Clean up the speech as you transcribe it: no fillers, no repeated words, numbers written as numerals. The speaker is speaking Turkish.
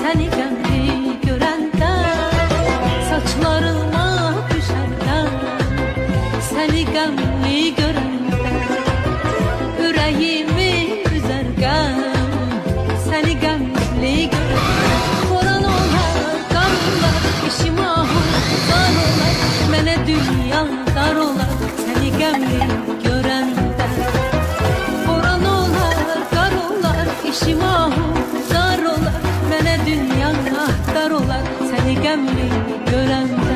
seni gemli görende, saçlarıma düşenden, seni gemli görende, yüreğimi üzergen, seni gemli görende. Koran olar, kar olar, işim ahuzar olar, mene dünya dar olar, seni gemli görende. Koran olar, kar olar, işim ahuzar olar, mene dünya dar olar, seni gemli görende.